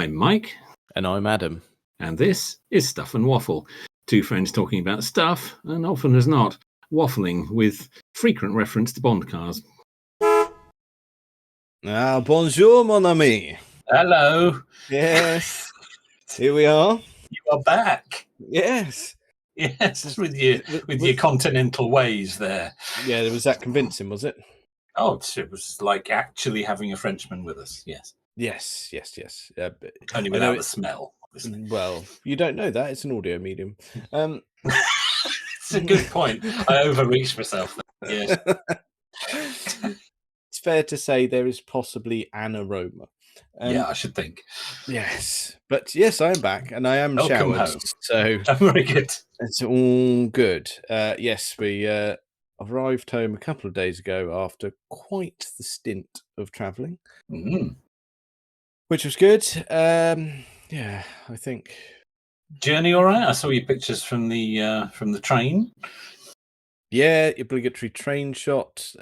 I'm Mike. And I'm Adam. And this is Stuff and Waffle. Two friends talking about stuff, and often as not, waffling with frequent reference to Bond cars. Bonjour, mon ami. Hello. Yes. Here we are. You are back. Yes. Yes, with your continental ways there. Yeah, was that convincing, was it? Oh, it was like actually having a Frenchman with us. Yes. Yes. Only without the smell, obviously. Well, you don't know that. It's an audio medium. It's a good point. I overreached myself there. Yes. It's fair to say there is possibly an aroma. Yeah, I should think. Yes. But yes, I am back and I am Welcome showered. home. So very good. It's all good. Yes, we arrived home a couple of days ago after quite the stint of travelling, which was good. Yeah, I think. Journey all right? I saw your pictures from the train. Yeah, obligatory train shot.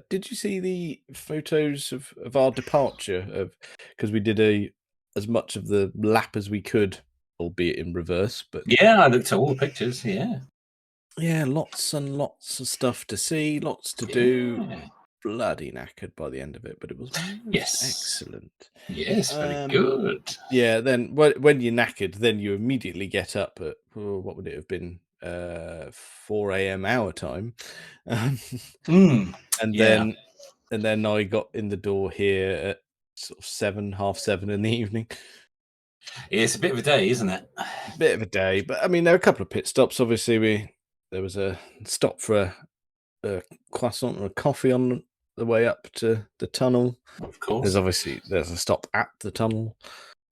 Did you see the photos of our departure? Because we did as much of the lap as we could, albeit in reverse. But yeah, I looked at all the pictures. Yeah, lots and lots of stuff to see, lots to do. Bloody knackered by the end of it, but it was excellent. Yes, very good. Yeah, then when you're knackered, then you immediately get up at what would it have been? 4 a.m. our time, and then I got in the door here at sort of 7:30 in the evening. Yeah, it's a bit of a day, isn't it? A bit of a day, but I mean there were a couple of pit stops. Obviously, there was a stop for a croissant or a coffee on the way up to the tunnel. Of course, there's a stop at the tunnel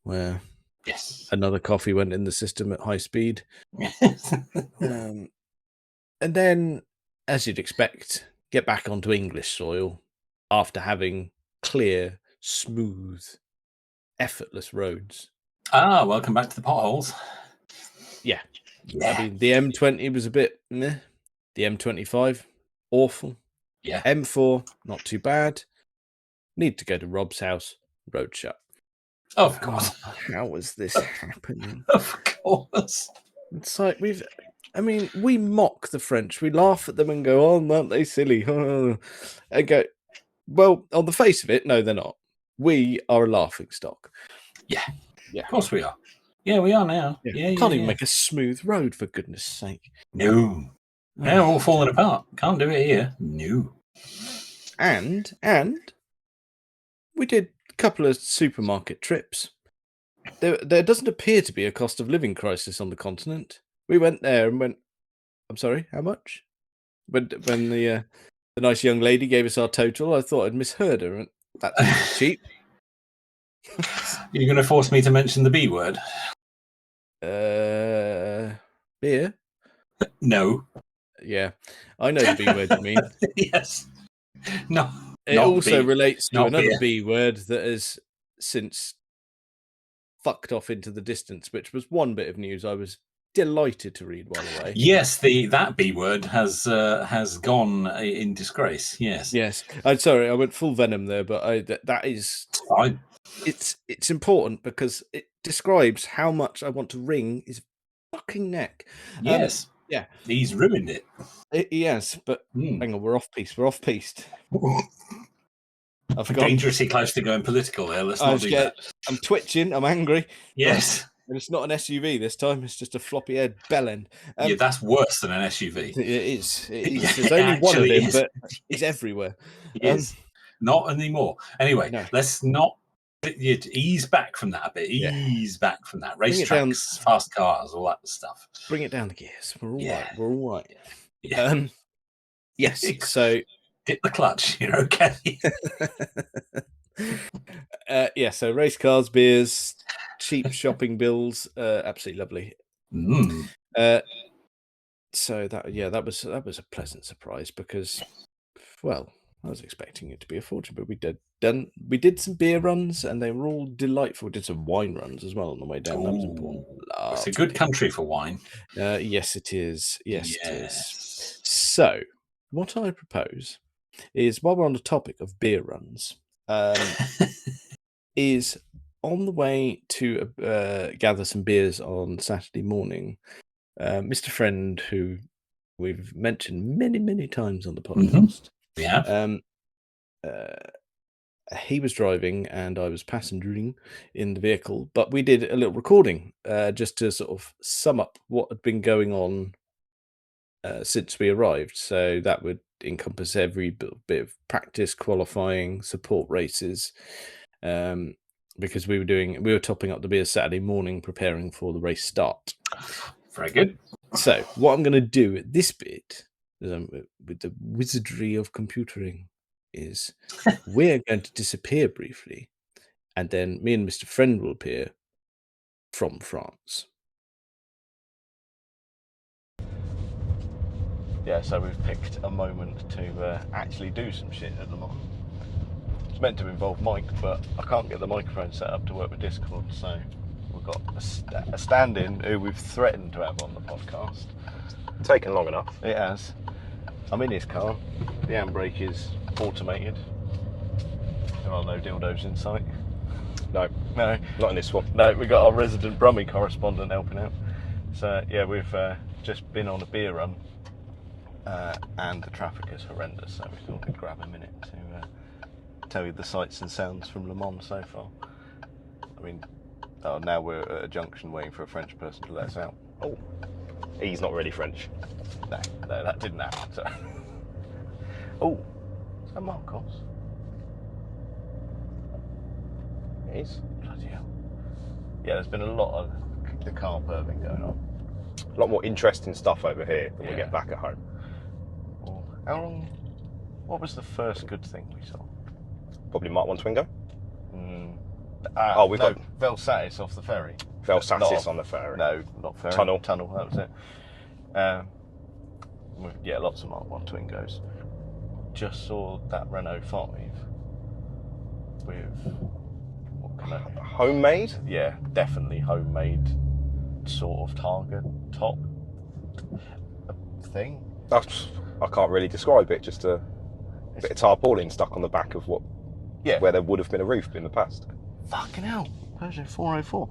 where. Yes. Another coffee went in the system at high speed. And then, as you'd expect, get back onto English soil after having clear, smooth, effortless roads. Welcome back to the potholes. Yeah. I mean, the M20 was a bit meh. The M25, awful. Yeah. M4, not too bad. Need to go to Rob's house, road shut. Of course. How was this happening? Of course. It's like we mock the French. We laugh at them and go, "Oh, aren't they silly?" And go, well, on the face of it, no, they're not. We are a laughing stock. Yeah. Of course we are. Yeah, we are now. Yeah. Can't even make a smooth road, for goodness sake. No. They're all falling apart. Can't do it here. No. And we did couple of supermarket trips. There doesn't appear to be a cost of living crisis on the continent. We went there and went, I'm sorry, how much? When the nice young lady gave us our total, I thought I'd misheard her. And that's cheap. You're going to force me to mention the B word? Beer? No. Yeah, I know the B word you mean. Yes. No. It also relates to another B word that has since fucked off into the distance, which was one bit of news I was delighted to read, by the way. Yes, that B word has gone in disgrace. Yes. Yes. I'm sorry, I went full venom there, but that is fine. It's important because it describes how much I want to wring his fucking neck. Yes. Yeah. He's ruined it. Yes, but hang on, we're off piste. I'm dangerously close to going political there. Let's not do that. I'm twitching. I'm angry. Yes. And it's not an SUV this time. It's just a floppy-head bell end. Yeah, that's worse than an SUV. It is. There's only one of them, but it's everywhere. It is. Not anymore. Anyway, let's not ease back from that a bit. Ease back from that. Racetracks, fast cars, all that stuff. Bring it down the gears. We're all right. We're all right. Yeah. Yes. So dip the clutch. You're okay. So race cars, beers, cheap shopping bills, absolutely lovely. So that was a pleasant surprise because, well, I was expecting it to be a fortune, but we did some beer runs and they were all delightful. We did some wine runs as well on the way down. That was important. It's a good country for wine. Yes, it is. Yes, it is. So, what I propose is, while we're on the topic of beer runs, is on the way to gather some beers on Saturday morning, Mr. Friend, who we've mentioned many, many times on the podcast, he was driving and I was passengering in the vehicle, but we did a little recording just to sort of sum up what had been going on since we arrived. So that would encompass every bit of practice, qualifying, support races, because we were topping up the beer Saturday morning, preparing for the race start. Very good. So what I'm going to do at this bit, with the wizardry of computering, is we're going to disappear briefly, and then me and Mr. Friend will appear from France. Yeah, so we've picked a moment to actually do some shit at Le Mans. It's meant to involve Mike, but I can't get the microphone set up to work with Discord, so we've got a stand-in who we've threatened to have on the podcast. Taken long enough. It has. I'm in his car. The handbrake is automated. There are no dildos in sight. No, not in this one. No, we got our resident Brummie correspondent helping out. So yeah, we've just been on a beer run, and the traffic is horrendous. So we thought we'd grab a minute to tell you the sights and sounds from Le Mans so far. I mean, now we're at a junction waiting for a French person to let us out. Oh, he's not really French. No, that didn't happen. So. Oh, is that Marcos? It is. Bloody hell. Yeah, there's been a lot of the car perving going on. A lot more interesting stuff over here when we get back at home. Well, how long? What was the first good thing we saw? Probably Mark 1 Twingo. We've got Velsatis off the ferry. Velsatis on the ferry. No, not ferry. Tunnel, that was it. Yeah, lots of Mark 1 Twingos. Just saw that Renault 5 with what kind of homemade? Yeah, definitely homemade sort of target top thing. I can't really describe it. Just a bit of tarpaulin stuck on the back of where there would have been a roof in the past. Fucking hell, Peugeot 404.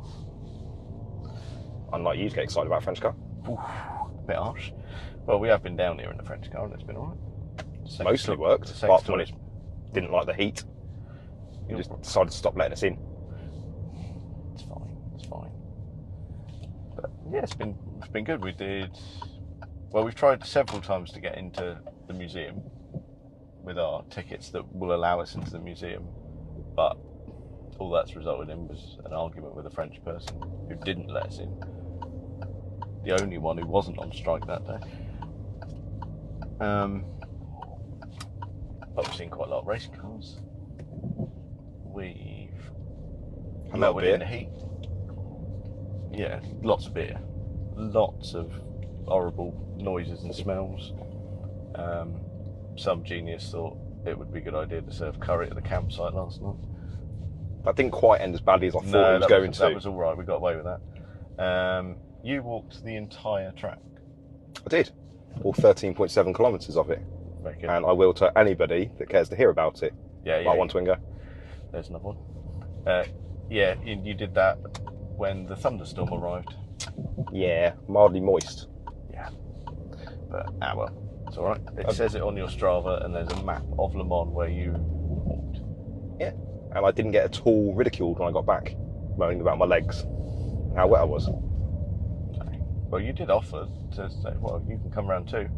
Unlike you to get excited about a French car. Oof, a bit harsh. Well, we have been down here in the French car and it's been alright. Mostly worked, apart from when it didn't like the heat. You just decided to stop letting us in. It's fine. But yeah, it's been good. We've tried several times to get into the museum with our tickets that will allow us into the museum, but all that's resulted in was an argument with a French person who didn't let us in. The only one who wasn't on strike that day. But we've seen quite a lot of racing cars. We've melted in the heat. Yeah, lots of beer. Lots of horrible noises and smells. Some genius thought it would be a good idea to serve curry at the campsite last night. That didn't quite end as badly as I thought it was going to. That was all right. We got away with that. You walked the entire track. I did. All 13.7 kilometres of it. Very good. And I will to anybody that cares to hear about it. Yeah. Mark 1 Twingo. There's another one. You did that when the thunderstorm arrived. Yeah, mildly moist. Yeah. But, well, it's all right. It says it on your Strava, and there's a map of Le Mans where you walked. Yeah. And I didn't get at all ridiculed when I got back, moaning about my legs, how wet I was. Well, you did offer to say, well, you can come round too.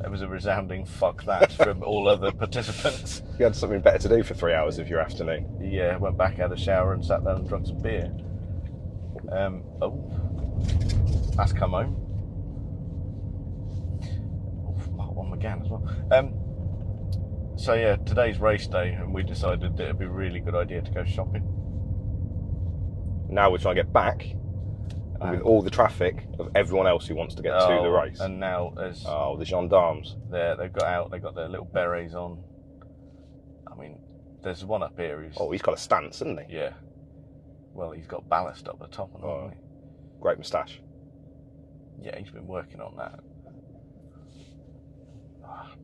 There was a resounding fuck that from all other participants. You had something better to do for 3 hours of your afternoon. Yeah, went back, had a shower and sat down and drunk some beer. That's come home. Mark 1 McGann as well. So yeah, today's race day and we decided that it'd be a really good idea to go shopping. Now we're trying to get back with all the traffic of everyone else who wants to get to the race. And now there's... Oh, the gendarmes. They've got out, they've got their little berets on. I mean, there's one up here who's... Oh, he's got a stance, hasn't he? Yeah. Well, he's got ballast up the top, hasn't he? Great moustache. Yeah, he's been working on that.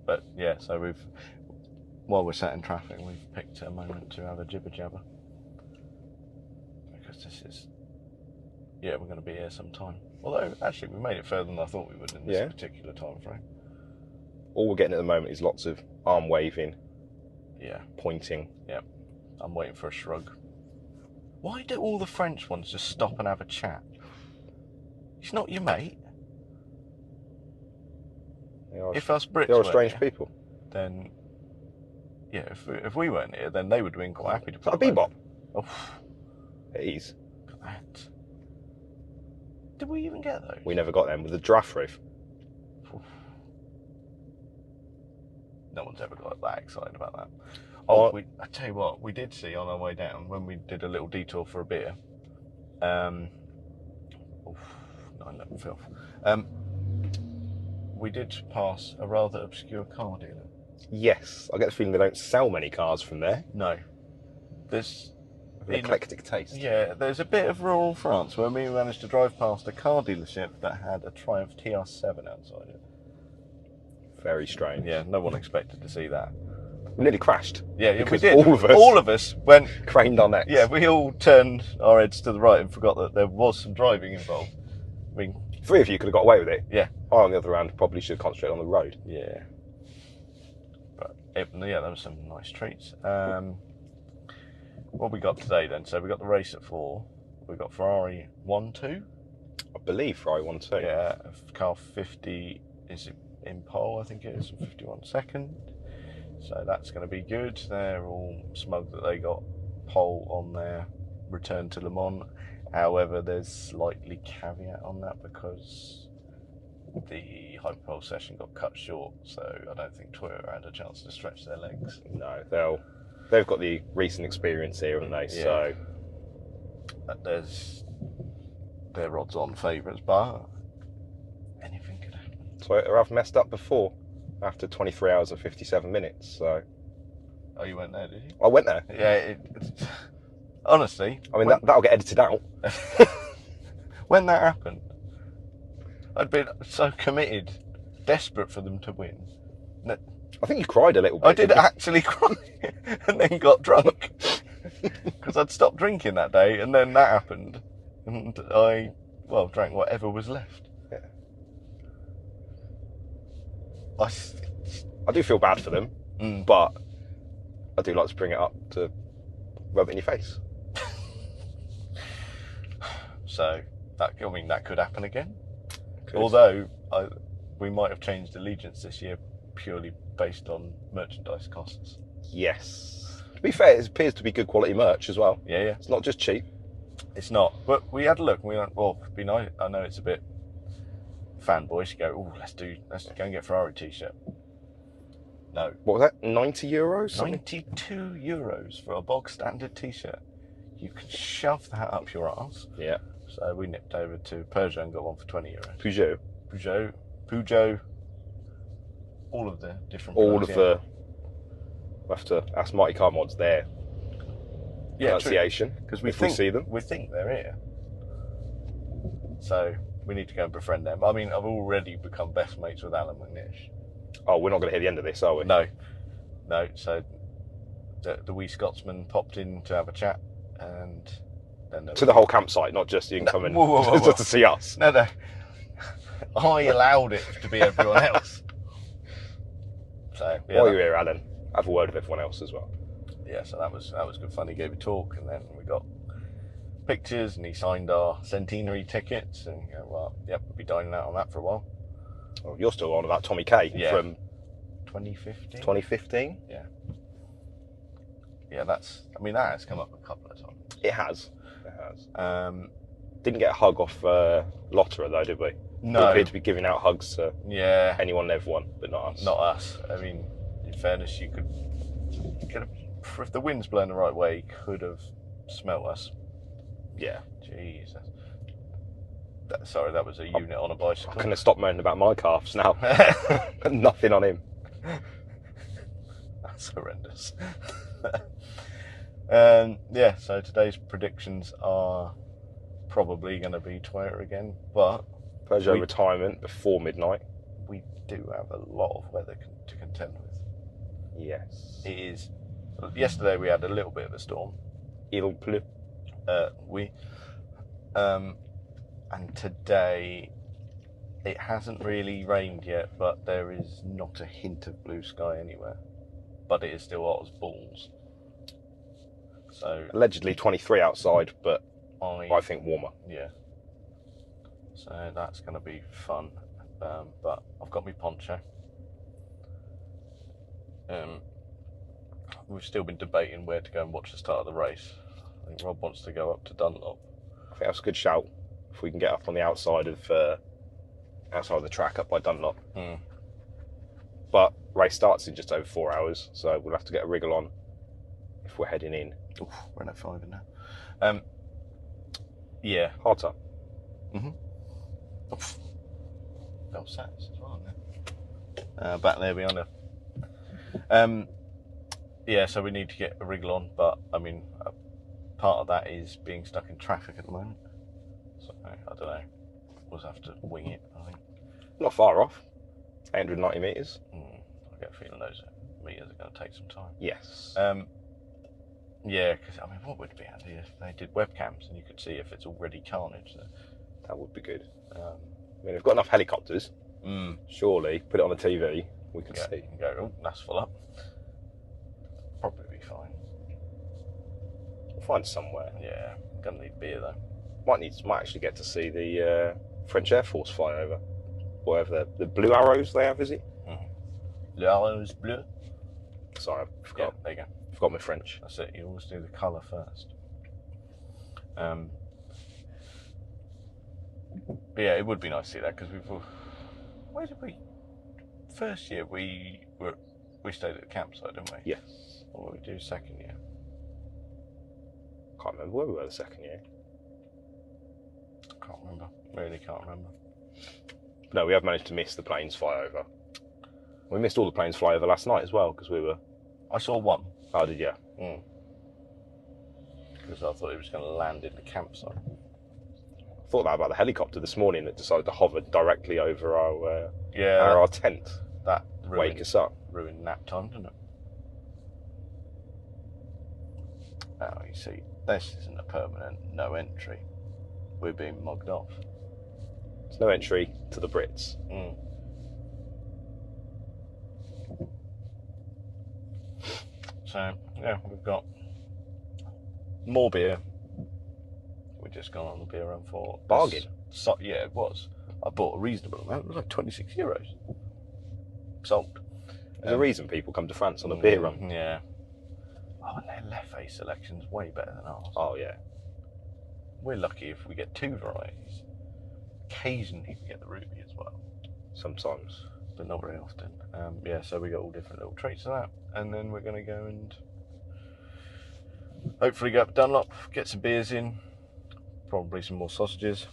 But yeah, so while we're sat in traffic, we've picked a moment to have a jibber jabber. because this is... Yeah, we're going to be here some time. Although, actually, we made it further than I thought we would in this particular time frame. All we're getting at the moment is lots of arm waving. Yeah. Pointing. Yeah. I'm waiting for a shrug. Why do all the French ones just stop and have a chat? He's not your mate. If us Brits they're strange people. Then, yeah, if we weren't here, then they would have been quite happy to put a bebop. Oh, it is. Look at that. Did we even get those? We never got them with the giraffe roof. No one's ever got that excited about that. Oh, I tell you what, we did see on our way down when we did a little detour for a beer. 9/11 filth. We did pass a rather obscure car dealer. Yes, I get the feeling they don't sell many cars from there. No. There's an eclectic taste. Yeah, there's a bit of rural France where we managed to drive past a car dealership that had a Triumph TR7 outside it. Very strange. Yeah, no one expected to see that. We nearly crashed. Yeah, we did. All of us went... Craned our necks. Yeah, we all turned our heads to the right and forgot that there was some driving involved. I mean... 3 of you could have got away with it. Yeah. I, on the other hand, probably should have concentrated on the road. Yeah. But, yeah, there was some nice treats. What we got today then? So we got the race at 4. We got Ferrari 1-2. I believe Ferrari 1-2. Yeah, car 50 is in pole, I think it is, 51 second. So that's going to be good. They're all smug that they got pole on their return to Le Mans. However, there's slightly caveat on that because the Hypercar session got cut short, so I don't think Twitter had a chance to stretch their legs. No, they've got the recent experience here, haven't they? Yeah. So they're odds-on favourites, but anything could happen. Toyota have messed up before after 23 hours and 57 minutes. So. Oh, you went there, did you? I went there. Yeah. Honestly, I mean that'll get edited out. When that happened, I'd been so committed, desperate for them to win. I think you cried a little bit. I did actually cry, and then got drunk because I'd stopped drinking that day, and then that happened, and I drank whatever was left. Yeah. I do feel bad for them, but I do like to bring it up to rub it in your face. So that could happen again. Could. Although we might have changed allegiance this year purely based on merchandise costs. Yes. To be fair, it appears to be good quality merch as well. Yeah. It's not just cheap. It's not. But we had a look and we went, well, it'd be nice. I know it's a bit fanboyish to go, oh, let's go and get a Ferrari t-shirt. No. What was that? €90? 92 euros for a bog standard t-shirt. You can shove that up your arse. Yeah. So we nipped over to Peugeot and got one for €20. Peugeot. All of the different. We'll have to ask Mighty Car Mods their pronunciation because we see them. We think they're here. So we need to go and befriend them. I mean, I've already become best mates with Alan McNish. Oh, we're not going to hear the end of this, are we? No. So the wee Scotsman popped in to have a chat, and then to the whole campsite, not just you can come in just to see us. No. I allowed it to be everyone else. So while you're here, Alan, have a word with everyone else as well. Yeah, so that was good fun. He gave a talk, and then we got pictures, and he signed our centenary tickets, and we'll be dining out on that for a while. Oh, you're still on about Tommy K from 2015. 2015. Yeah. Yeah, that has come up a couple of times. It has. Didn't get a hug off Lotterer though, did we? No. We appeared to be giving out hugs to anyone and everyone, but not us. Not us. I mean, in fairness, you could have, if the wind's blowing the right way, you could have smelt us. Yeah. Jesus. Sorry, that was a unit on a bicycle. I couldn't have stopped moaning about my calves now. Nothing on him. That's horrendous. So today's predictions are probably going to be Toyota again, but Peugeot retirement before midnight. We do have a lot of weather to contend with. Yes. It is. Yesterday we had a little bit of a storm. Il pleut. And today it hasn't really rained yet, but there is not a hint of blue sky anywhere. But it is still hot as balls. So allegedly 23 outside, but I think warmer. Yeah. So that's going to be fun. But I've got my poncho. We've still been debating where to go and watch the start of the race. I think Rob wants to go up to Dunlop. I think that's a good shout. If we can get up on the outside of the track, up by Dunlop. But race starts in just over 4 hours, so we'll have to get a wriggle on if we're heading in. Oof, we're in 5 now. Yeah, hard time. Bell sats as well now. Back there behind her. Yeah, so we need to get a wriggle on, but I mean, part of that is being stuck in traffic at the moment. So I don't know. We'll have to wing it, I think. Not far off. 890 metres. I get a feeling those metres are going to take some time. Yes. Yeah, because I mean, what would be handy if they did webcams and you could see if it's already carnage? So. That would be good. I mean, we've got enough helicopters. Surely, put it on the TV, we can see. Go, oh, that's full up. Probably be fine. We'll find somewhere. Yeah, gonna need beer though. Might actually get to see the French Air Force fly over. Whatever the blue arrows they have, is it? Les arrows bleu. Sorry, I forgot. Yeah, there you go. Forgot my French. That's it. You always do the colour first. But yeah, it would be nice to see that because where did we? First year we stayed at the campsite, didn't we? Yes. What did we do second year? Can't remember where we were the second year. Can't remember. Really can't remember. No, we have managed to miss the planes flyover. We missed all the planes flyover last night as well because we were. I saw one. Oh, did you? Because I thought it was going to land in the campsite. I thought that about the helicopter this morning that decided to hover directly over our tent. That wake us up. Ruined nap time, didn't it? Oh, you see, this isn't a permanent no entry. We're being mugged off. There's no entry to the Brits. So, yeah, we've got more beer. We've just gone on the beer run for... Bargain. So, yeah, it was. I bought a reasonable amount. It was like €26. Sold. There's a reason people come to France on a beer run. Yeah. Oh, and their Leffe selection's way better than ours. Oh, yeah. We're lucky if we get 2 varieties. Occasionally we get the ruby as well. Sometimes. But not very often. Yeah, so we got all different little treats of that. And then we're going to go and hopefully go up to Dunlop, get some beers in. Probably some more sausages.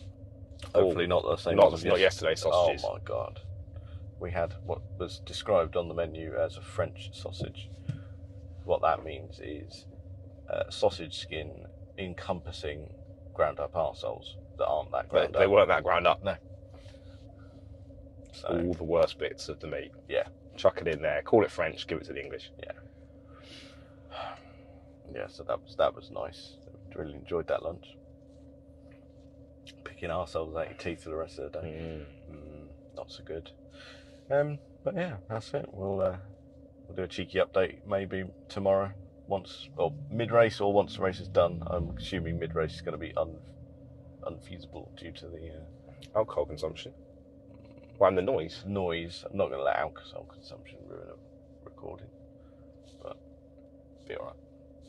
Hopefully not the same not yesterday's sausages. Oh my God. We had what was described on the menu as a French sausage. What that means is sausage skin encompassing ground up arseholes that aren't that ground up. They weren't that ground up. No. So, all the worst bits of the meat. Yeah. Chuck it in there. Call it French. Give it to the English. Yeah. Yeah. So that was nice. Really enjoyed that lunch. Picking arseholes out your teeth for the rest of the day. Not so good. But yeah, that's it. We'll do a cheeky update maybe tomorrow, mid-race or once the race is done. I'm assuming mid-race is going to be unfeasible due to the alcohol consumption. Well, and the noise. I'm not going to let alcohol consumption ruin a recording, but be all right.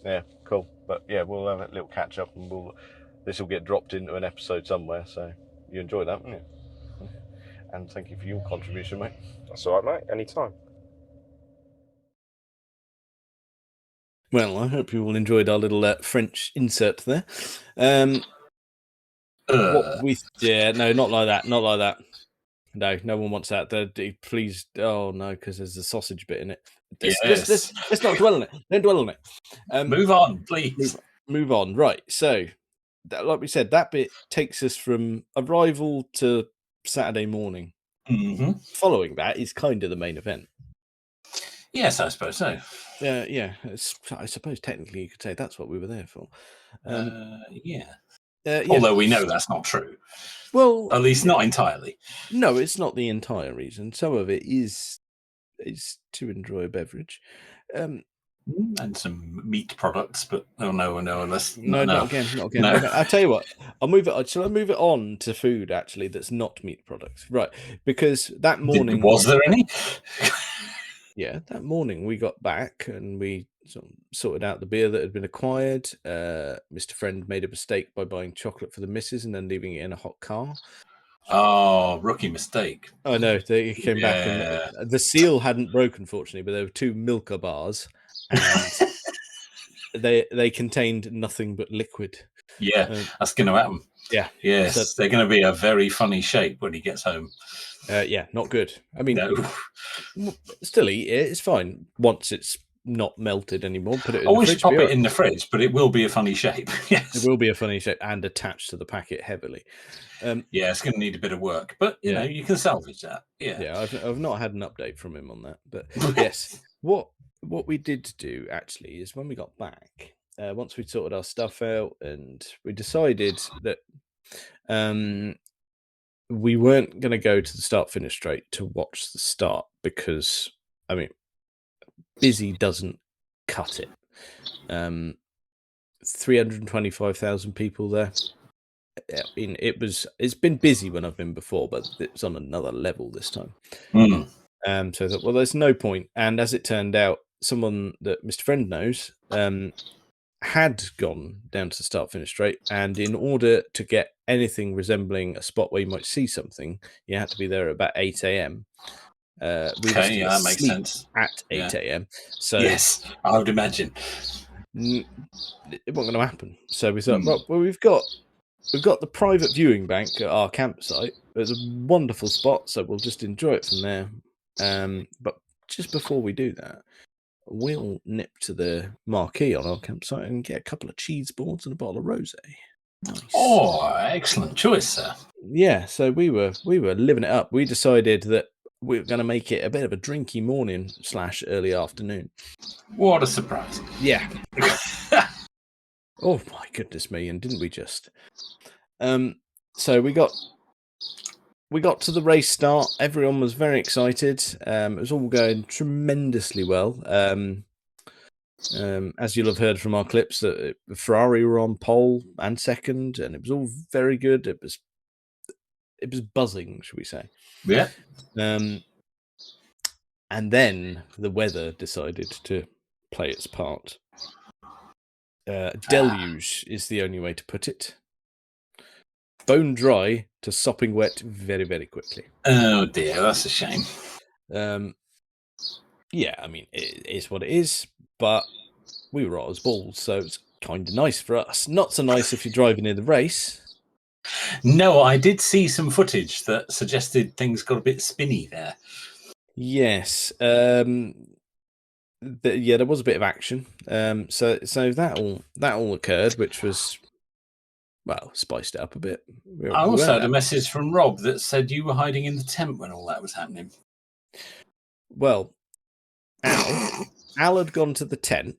Yeah, cool. But yeah, we'll have a little catch up, and this will get dropped into an episode somewhere. So you enjoy that, won't you? And thank you for your contribution, mate. That's all right, mate. Anytime. Well, I hope you all enjoyed our little French insert there. No, not like that. Not like that. No one wants that. Please, oh no, because there's a sausage bit in it. Let's not dwell on it. Don't dwell on it. Move on, please. Move on. Right. So, like we said, that bit takes us from arrival to Saturday morning. Mm-hmm. Following that is kind of the main event. Yes, I suppose so. Yeah. I suppose technically you could say that's what we were there for. Yeah. Yeah. Although we know that's not true. Well, at least not entirely. No, it's not the entire reason. Some of it is to enjoy a beverage. And some meat products, but no, let's not again. No. Okay, I'll tell you what. I'll move it. Shall I move it on to food actually? That's not meat products, right? Because that morning, was there any? Yeah, that morning we got back and we sorted out the beer that had been acquired. Mr. Friend made a mistake by buying chocolate for the missus and then leaving it in a hot car. Oh, rookie mistake. I know. They came back and the seal hadn't broken, fortunately, but there were 2 Milka bars and they contained nothing but liquid. Yeah, that's going to happen. Yeah. Yes, so, they're going to be a very funny shape when he gets home. Yeah, not good. I mean, no. Still eat it. It's fine once it's not melted anymore. Put it in the fridge. Pop it in the fridge, but it will be a funny shape. Yes, it will be a funny shape and attached to the packet heavily. Yeah, it's going to need a bit of work, but you know you can salvage that. Yeah. I've not had an update from him on that, but yes, what we did do actually is when we got back, once we sorted our stuff out, and we decided that we weren't going to go to the start-finish straight to watch the start because, I mean, busy doesn't cut it. 325,000 people there. I mean, it's been busy when I've been before, but it's on another level this time. So I thought, well, there's no point. And as it turned out, someone that Mr. Friend knows had gone down to the start-finish straight, and in order to get anything resembling a spot where you might see something, you had to be there at about 8 a.m. Okay, that makes sense. At 8 a.m. So yes, I would imagine it wasn't going to happen. So we thought, well, we've got the private viewing bank at our campsite. It's a wonderful spot, so we'll just enjoy it from there. But just before we do that, we'll nip to the marquee on our campsite and get a couple of cheese boards and a bottle of rosé. Nice. Oh, excellent choice, sir. Yeah, so we were living it up. We decided that we were going to make it a bit of a drinky morning / early afternoon. What a surprise! Yeah. Oh my goodness me! And didn't we just? So we got to the race start. Everyone was very excited. It was all going tremendously well. As you'll have heard from our clips, that Ferrari were on pole and second, and it was all very good. It was buzzing, should we say? Yeah. And then the weather decided to play its part. Deluge is the only way to put it. Bone dry to sopping wet very, very quickly. Oh dear, that's a shame. Yeah, I mean, it is what it is, but we were hot as balls, so it's kind of nice for us. Not so nice if you're driving in the race. No, I did see some footage that suggested things got a bit spinny there. Yes. There was a bit of action. So that all occurred, which was, well, spiced it up a bit. I also had a message from Rob that said you were hiding in the tent when all that was happening. Well, Al had gone to the tent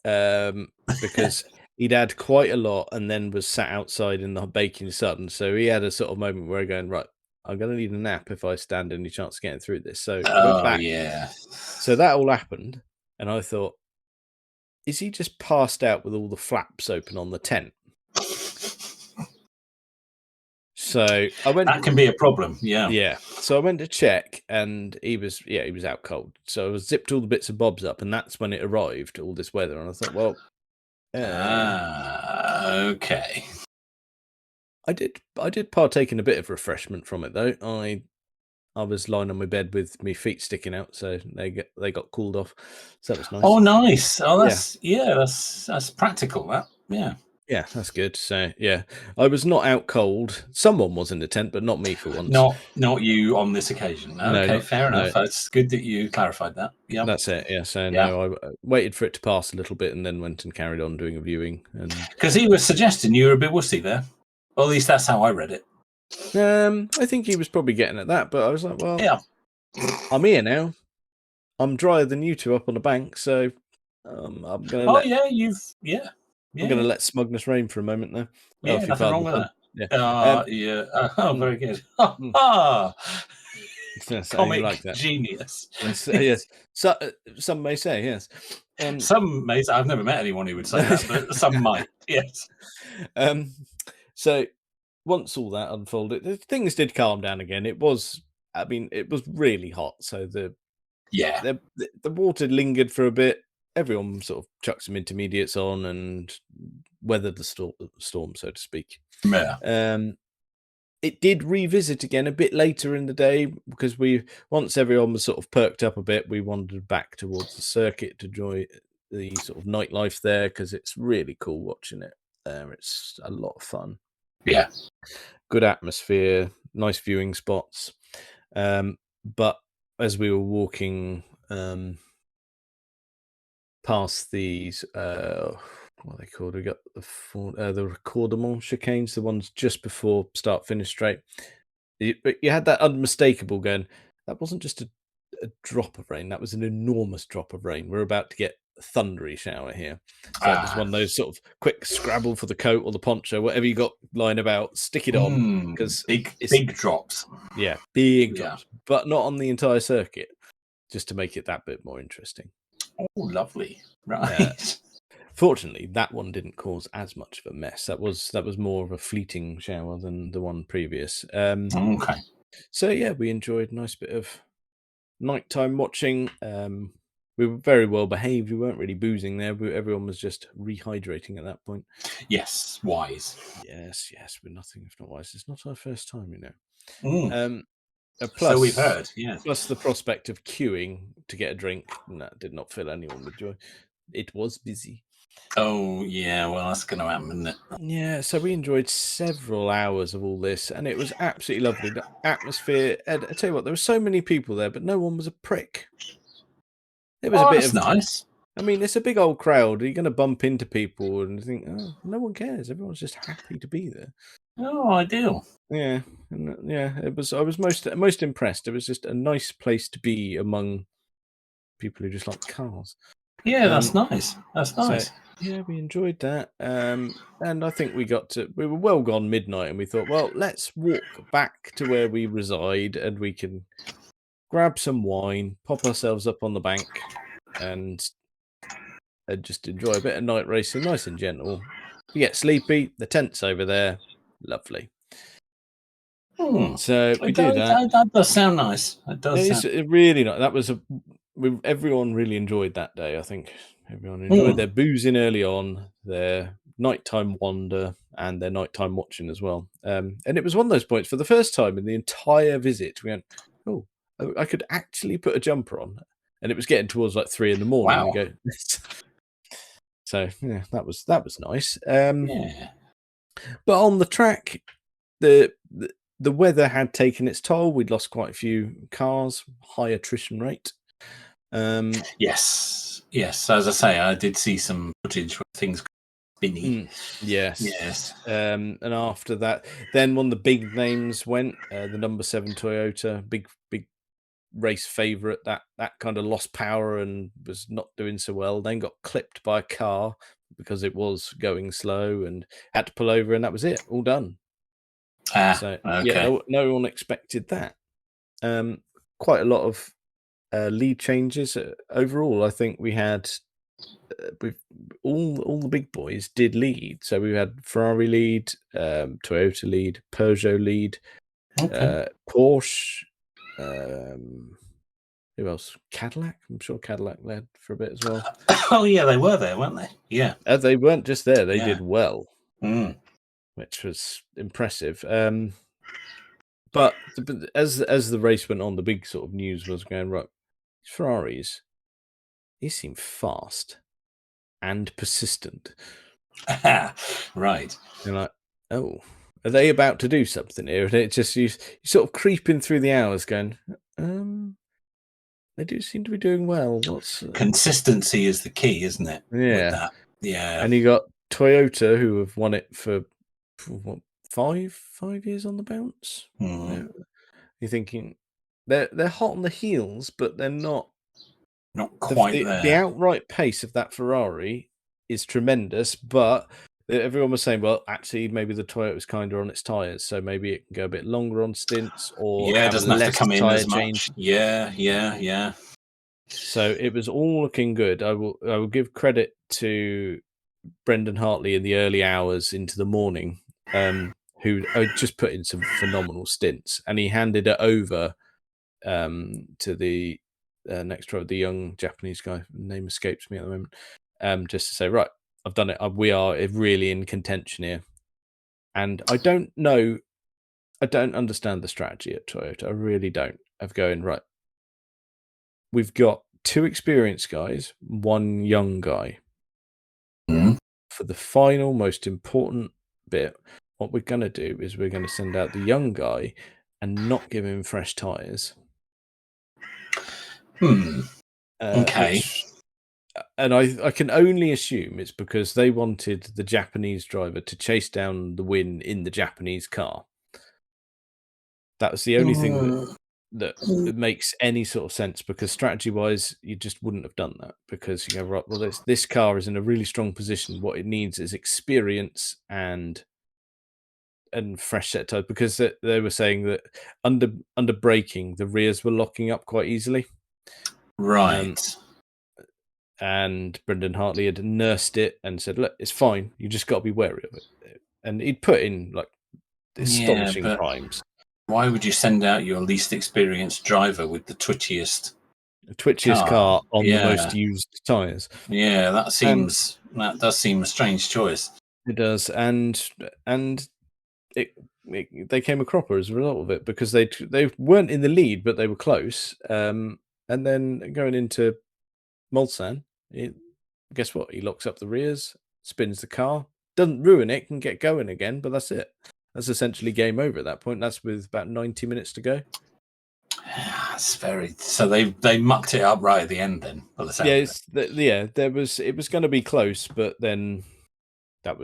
because he'd had quite a lot and then was sat outside in the baking sun. So he had a sort of moment where going, right, I'm going to need a nap if I stand any chance of getting through this. So went back. Yeah. So that all happened. And I thought, is he just passed out with all the flaps open on the tent? So I went. That can be a problem. Yeah. Yeah. So I went to check, and he was out cold. So I zipped all the bits and bobs up, and that's when it arrived. All this weather, and I thought, well, okay. I did partake in a bit of refreshment from it though. I was lying on my bed with my feet sticking out, so they got cooled off. So that was nice. Oh, nice. Oh, that's practical. That Yeah, that's good. So yeah, I was not out cold. Someone was in the tent, but not me for once. Not you on this occasion. Okay, fair enough. It's good that you clarified that. Yeah, that's it. Yeah. So no, I waited for it to pass a little bit and then went and carried on doing a viewing. And because he was suggesting you were a bit wussy there. Well, at least that's how I read it. I think he was probably getting at that, but I was like, well, yeah, I'm here now. I'm drier than you two up on the bank, so I'm gonna. Oh let, yeah, I'm gonna let smugness reign for a moment there. Yeah, if you nothing pardon wrong with the that. pun. Yeah. Oh, very good. mm. Comic you like that. genius. Yes. So, some may say yes. Some may. I've never met anyone who would say that, but some might. Yes. So once all that unfolded, things did calm down again. It was really hot, so the water lingered for a bit. Everyone sort of chucked some intermediates on and weathered the storm, so to speak. Yeah. It did revisit again a bit later in the day because once everyone was sort of perked up a bit, we wandered back towards the circuit to enjoy the sort of nightlife there because it's really cool watching it there. It's a lot of fun. Yeah. Good atmosphere, nice viewing spots. But as we were walking past these, what are they called? We got the Recordement chicanes, the ones just before start-finish straight. You had that unmistakable going. That wasn't just a drop of rain. That was an enormous drop of rain. We're about to get a thundery shower here. So it was one of those sort of quick scrabble for the coat or the poncho, whatever you got lying about, stick it on. Because big drops. Yeah, big drops. But not on the entire circuit, just to make it that bit more interesting. Oh, lovely. Right. Fortunately, that one didn't cause as much of a mess. That was more of a fleeting shower than the one previous. Okay. So yeah, we enjoyed a nice bit of nighttime watching. We were very well behaved. We weren't really boozing there. Everyone was just rehydrating at that point. Yes, wise. Yes, we're nothing if not wise. It's not our first time, you know. Plus, so we've heard. Yeah. Plus the prospect of queuing to get a drink, that did not fill anyone with joy. It was busy. Oh yeah, well that's going to happen, isn't it? Yeah, so we enjoyed several hours of all this, and it was absolutely lovely. The atmosphere. Ed, I tell you what, there were so many people there, but no one was a prick. It was a bit of nice. I mean, it's a big old crowd. You're going to bump into people and think, oh, no one cares. Everyone's just happy to be there. Oh, ideal. Yeah, it was. I was most impressed. It was just a nice place to be among people who just like cars. Yeah, that's nice. That's nice. So, yeah, we enjoyed that. And I think we were well gone midnight, and we thought, well, let's walk back to where we reside, and we can grab some wine, pop ourselves up on the bank, and just enjoy a bit of night racing, nice and gentle. We get sleepy. The tent's over there. Lovely. So we do that. That does sound nice. It does. It really nice. That was everyone really enjoyed that day. I think everyone enjoyed their boozing early on, their nighttime wander, and their nighttime watching as well. And it was one of those points for the first time in the entire visit. We went, oh, I could actually put a jumper on, and it was getting towards like 3 a.m. Wow. We go. So yeah, that was nice. Yeah. But on the track, the weather had taken its toll. We'd lost quite a few cars, high attrition rate. Yes. As I say, I did see some footage where things spinny. Yes. And after that, then one of the big names went, the number 7 Toyota, big race favourite. That kind of lost power and was not doing so well. Then got clipped by a car because it was going slow and had to pull over, and that was it. All done. So okay. yeah, no one expected that. Quite a lot of lead changes overall. I think we had all the big boys did lead. So we had Ferrari lead, Toyota lead, Peugeot lead, Porsche. Who else? Cadillac. I'm sure Cadillac led for a bit as well. Oh yeah, they were there, weren't they? Yeah. They weren't just there; they did well, which was impressive. But as the race went on, the big sort of news was going, right, Ferraris, they seem fast and persistent. Right. You're like, oh, are they about to do something here? And it just you sort of creeping through the hours, going, they do seem to be doing well. Consistency is the key, isn't it? Yeah. With that. Yeah. And you got Toyota, who have won it for what, 5 years on the bounce. You're thinking they're hot on the heels, but they're not Not quite the, there. The outright pace of that Ferrari is tremendous, but everyone was saying, well, actually, maybe the Toyota was kinder on its tyres, so maybe it can go a bit longer on stints or Yeah, it have doesn't have to less come in tyre as change. much. Yeah. So it was all looking good. I will give credit to Brendan Hartley in the early hours into the morning, who just put in some phenomenal stints, and he handed it over to the next driver, the young Japanese guy. Name escapes me at the moment. Just to say, right, I've done it. We are really in contention here, and I don't understand the strategy at Toyota. I really don't. Of going right. We've got 2 experienced guys, 1 young guy. Mm-hmm. For the final, most important bit, what we're going to do is we're going to send out the young guy and not give him fresh tyres. Okay. And I can only assume it's because they wanted the Japanese driver to chase down the win in the Japanese car. That was the only thing that makes any sort of sense, because strategy-wise, you just wouldn't have done that, because you go, right, well, this car is in a really strong position. What it needs is experience and fresh set tyres, because they were saying that under braking, the rears were locking up quite easily. Right. And Brendan Hartley had nursed it and said, look, it's fine. You just got to be wary of it. And he'd put in like astonishing times. Why would you send out your least experienced driver with the twitchiest car on the most used tyres? Yeah, that does seem a strange choice. It does, and they came a cropper as a result of it, because they weren't in the lead, but they were close. And then going into Mulsanne, guess what? He locks up the rears, spins the car, doesn't ruin it, can get going again, but that's it. That's essentially game over at that point. That's with about 90 minutes to go. That's so they mucked it up right at the end then. It was going to be close, but then they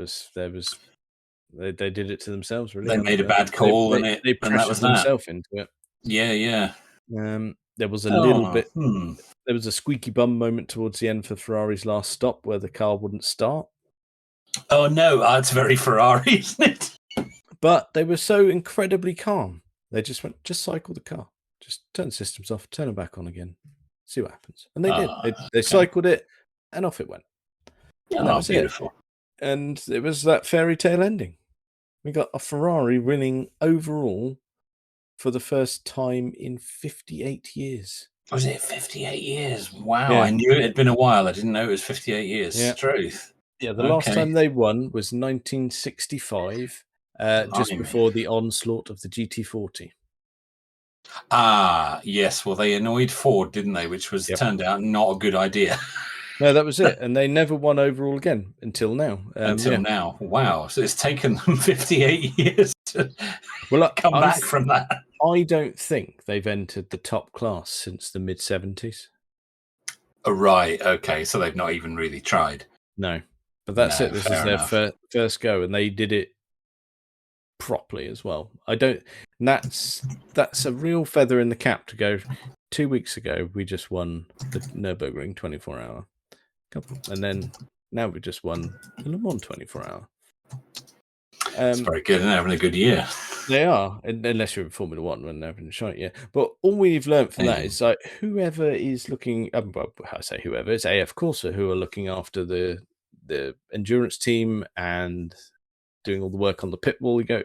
did it to themselves, really. They made a bad call, and they pressured themselves into it. Yeah. There was a little bit. There was a squeaky bum moment towards the end for Ferrari's last stop where the car wouldn't start. Oh no, that's very Ferrari, isn't it? But they were so incredibly calm. They just went, just cycle the car, just turn the systems off, turn them back on again, see what happens. And they did. They cycled it, and off it went. And that was beautiful. It. And it was that fairy tale ending. We got a Ferrari winning overall for the first time in 58 years. Was it 58 years? Wow, yeah. I knew it had been a while. I didn't know it was 58 years. Yeah. Truth. Yeah, the last time they won was 1965, just before the onslaught of the GT40. Ah, yes. Well, they annoyed Ford, didn't they? Which was turned out not a good idea. No, that was it. And they never won overall again until now. Now. Wow. So it's taken them 58 years to come back from that. I don't think they've entered the top class since the mid-70s. Oh, right. Okay. So they've not even really tried. No. But that's it. This is their first go, and they did it properly as well. That's a real feather in the cap to go. 2 weeks ago, we just won the Nürburgring 24-hour couple, and then now we just won the Le Mans 24-hour. It's very good, and they're having a good year. They are, unless you're in Formula One when they're having a shite year. But all we've learned from that is like whoever is looking, well, I say whoever, it's AF Corsa who are looking after the endurance team and doing all the work on the pit wall. We go,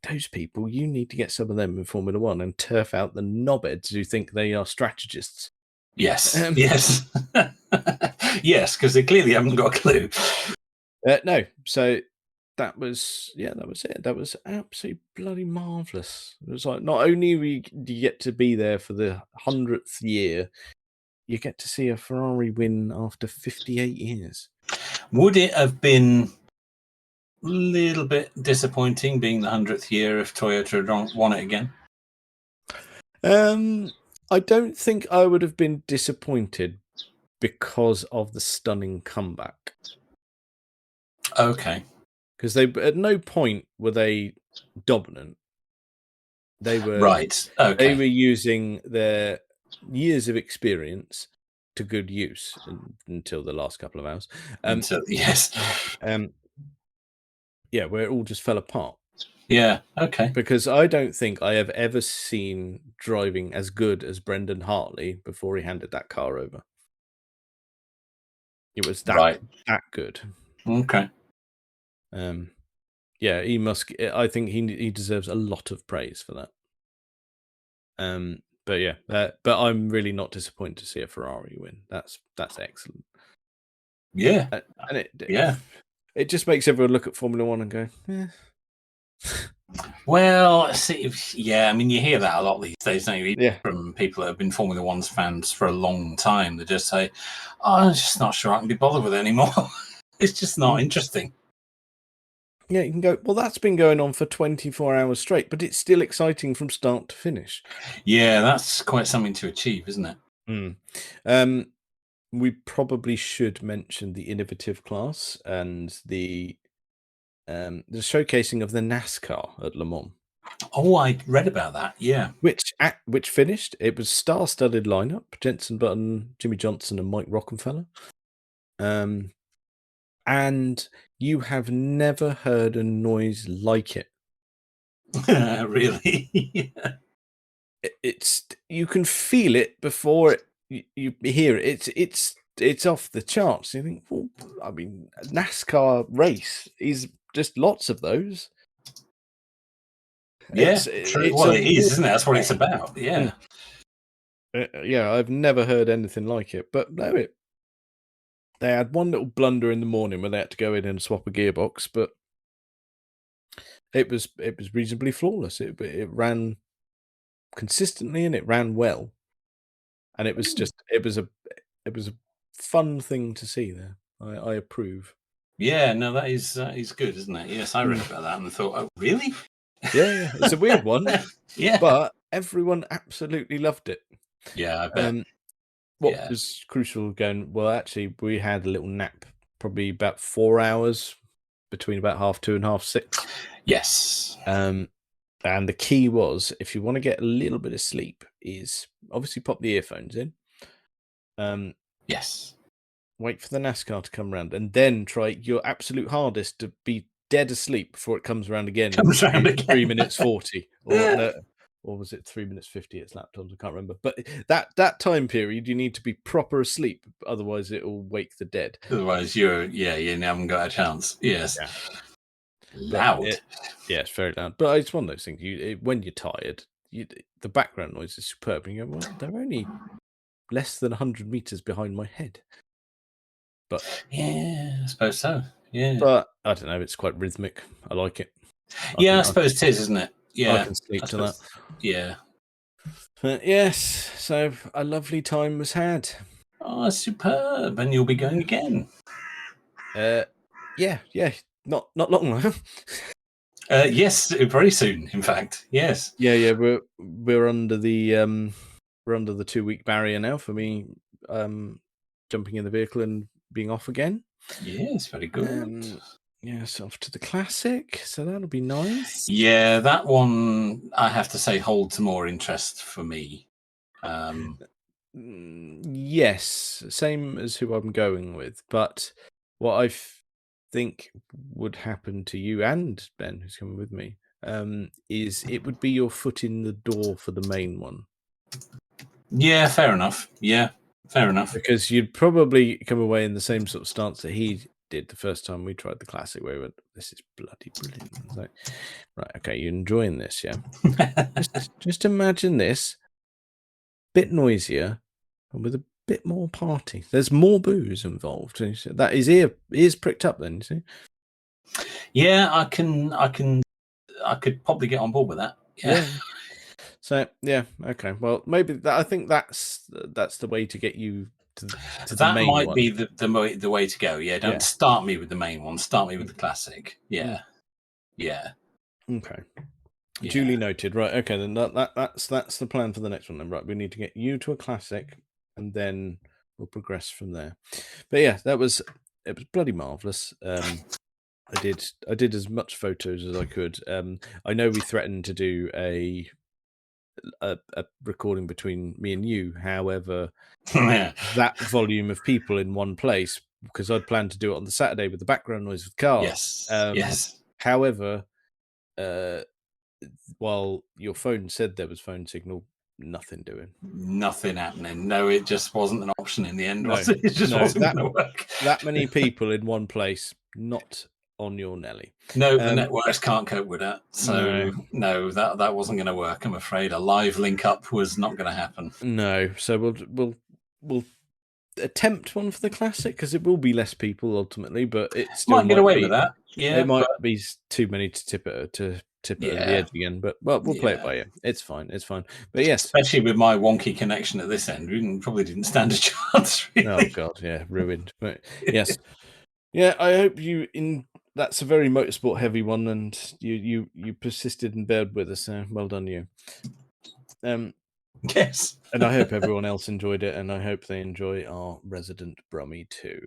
those people, you need to get some of them in Formula One and turf out the knobheads who think they are strategists. Yes, yes, yes, because they clearly haven't got a clue. No, so that was it. That was absolutely bloody marvellous. It was like, not only do you get to be there for the 100th year, you get to see a Ferrari win after 58 years. Would it have been a little bit disappointing being the 100th year if Toyota had won it again? I don't think I would have been disappointed because of the stunning comeback. Okay. Because they at no point were they dominant. They were right. Okay. They were using their years of experience to good use until the last couple of hours. Yes. Yeah, where it all just fell apart. Yeah. Okay. Because I don't think I have ever seen driving as good as Brendan Hartley before he handed that car over. It was that good. Okay. Yeah, he must. I think he deserves a lot of praise for that. But yeah, but I'm really not disappointed to see a Ferrari win. That's excellent. Yeah, and it just makes everyone look at Formula One and go, eh. Well, see, yeah, I mean, you hear that a lot these days, don't you? Yeah. From people that have been Formula One's fans for a long time. They just say, "Oh, I'm just not sure I can be bothered with it anymore." It's just not interesting. Yeah, you can go, well, that's been going on for 24 hours straight, but it's still exciting from start to finish. Yeah, that's quite something to achieve, isn't it? We probably should mention the innovative class and the showcasing of the NASCAR at Le Mans. Oh, I read about that. Yeah, which finished. It was star-studded lineup: Jenson Button, Jimmy Johnson, and Mike Rockenfeller. And you have never heard a noise like it. Really? Yeah. It's you can feel it before you hear it. It's off the charts. You think, well, I mean, a NASCAR race is just lots of those. Yeah, true. Well, it is, isn't it? That's what it's about. Yeah. Yeah, I've never heard anything like it. But no, they had one little blunder in the morning where they had to go in and swap a gearbox, but it was reasonably flawless. It ran consistently and it ran well, and it was a fun thing to see there. I approve. Yeah, no, that is good, isn't it? Yes, I read about that and thought, oh, really? Yeah, it's a weird one. Yeah, but everyone absolutely loved it. Yeah, I bet. What was crucial going? Well, actually, we had a little nap, probably about 4 hours between about 2:30 and 6:30. Yes. And the key was, if you want to get a little bit of sleep, is obviously pop the earphones in. Yes. Wait for the NASCAR to come around, and then try your absolute hardest to be dead asleep before it comes around again. Comes around again. 3 minutes 40, or was it 3 minutes 50? It's laptops. I can't remember. But that time period, you need to be proper asleep, otherwise it will wake the dead. Otherwise, you haven't got a chance. Yes. Yeah. Loud. It's very loud. But it's one of those things. When you're tired, the background noise is superb. And you go, well, they're only less than 100 meters behind my head. But yeah, I suppose so. Yeah. But I don't know. It's quite rhythmic. I like it. I suppose it is, isn't it? Yeah. I can sleep to that. Yeah. But yes, so a lovely time was had. Oh, superb. And you'll be going again. Yeah. Not long now. Yes, very soon, in fact. Yes. Yeah, we're under the 2-week barrier now for me jumping in the vehicle and being off again. Yes, very good. Yes, off to the classic, so that'll be nice. Yeah, that one I have to say holds more interest for me. Yes, same as who I'm going with, but what I think would happen to you and Ben, who's coming with me, is it would be your foot in the door for the main one. Yeah, fair enough. Yeah, fair enough. Because you'd probably come away in the same sort of stance that he did the first time we tried the classic, where we went, this is bloody brilliant. Like, right, okay, you're enjoying this, yeah? just imagine this, bit noisier, and with a bit more party. There's more booze involved. That his ears pricked up then, you see? Yeah, I could probably get on board with that. Yeah. So yeah, okay. Well, maybe I think that's the way to get you to that the main might one. Be the way to go. Yeah, don't start me with the main one. Start me with the classic. Yeah. Okay. Yeah. Duly noted. Right. Okay. Then that's the plan for the next one. Then right, we need to get you to a classic, and then we'll progress from there. But yeah, it was bloody marvelous. I did as much photos as I could. I know we threatened to do a a recording between me and you. However, Yeah. that volume of people in one place, because I'd planned to do it on the Saturday with the background noise of cars. Yes. However, while your phone said there was phone signal, nothing doing. Nothing happening. No, it just wasn't an option in the end, No, was it? It just wasn't going to work. That many people in one place, not on your Nelly. No, the networks can't cope with that. So no, that wasn't going to work. I'm afraid a live link up was not going to happen. No, so we'll attempt one for the classic because it will be less people ultimately, but it still might get away with that. Yeah, it might be too many to tip it over the edge again. But we'll play it by ear. It's fine. But yes, especially with my wonky connection at this end, we probably didn't stand a chance. Really. Oh god, yeah, ruined. But yes, yeah. I hope you That's a very motorsport heavy one, and you persisted and bared with us. So well done, you. Yes. And I hope everyone else enjoyed it, and I hope they enjoy our resident Brummy too.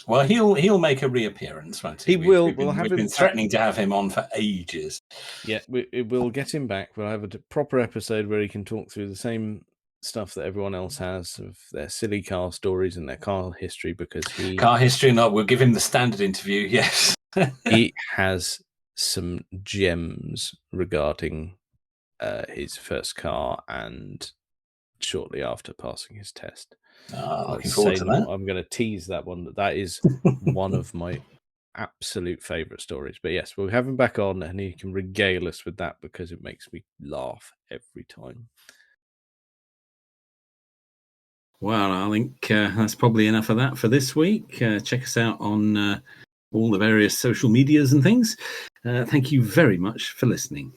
Well, he'll make a reappearance, won't he? He will. We've been threatening to have him on for ages. Yeah, we'll get him back. We'll have a proper episode where he can talk through the same stuff that everyone else has of their silly car stories and their car history, because we'll give him the standard interview. Yes. He has some gems regarding his first car and shortly after passing his test. Looking forward to that. I'm going to tease that one. That is one of my absolute favourite stories. But yes, we'll have him back on and he can regale us with that because it makes me laugh every time. Well, I think that's probably enough of that for this week. Check us out on all the various social medias and things. Thank you very much for listening.